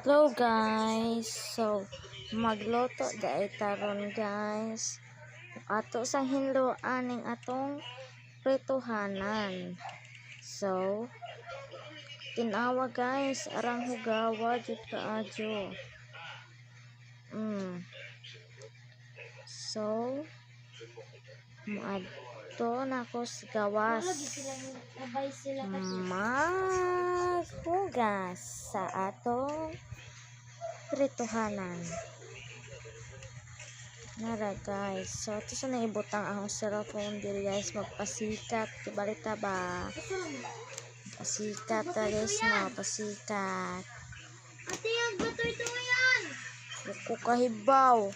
Hello guys, so magluto dahil taron guys. Ato sang hinluan ning atong prituhanan. So tinawa guys, arang hugawa jud kaadyo. So maadto na ko sa gawas. Maghugas sa atong prituhanan. Nara guys, so ito sa naibutang akong cellphone diri guys, magpasikat kibalita ba, pasikat ta guys, pasikat Ate, ang batoy to yan. buko kahibaw.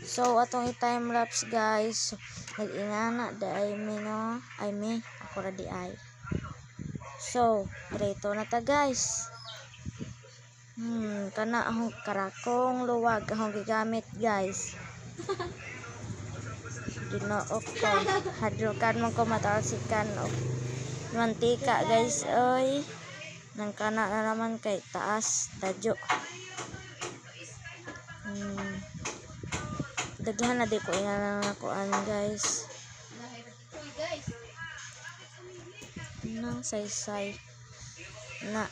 So atong i-time lapse guys, nag-ingana da ay mi no, ay mi ako ra di ay. So prito na ta guys. Kana akong karakong luwag akong gigamit guys. Ginoo ko, hadlukan man ko matalsikan og mantika guys oy. Nang kana na naman kay taas dadyo. Daghan na di ko ingana nakuan guys. Nang saysay na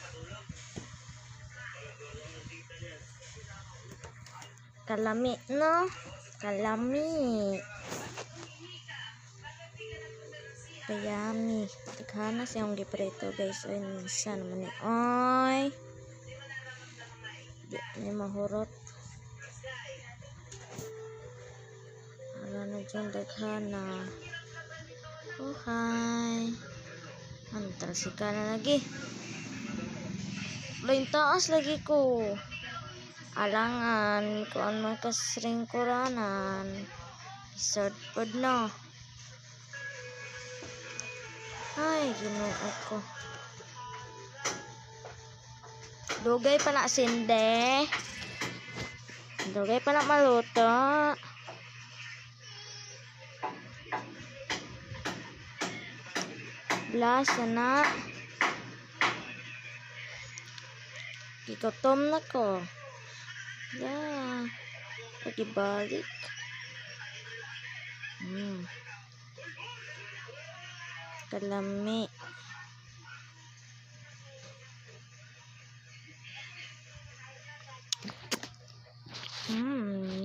kalami no, kalami kayami daghana siyang giprito guys oy, minsan naman ni oy di ni mahurot ala na dyan daghana. Oh hi, antar sika na lagi lain taas lagi ko alangan kuan man kasring kuranan isod pod no. Ay, ginoo ko. Dugay pa na sinde. Dugay pa na maluto. Blas na. Gikotom na ko. Yeah. Pagibalik. Kalami.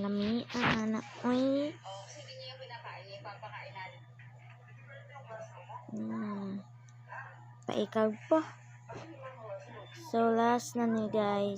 Lamian na oy. Paikaw po. So last na ni guys.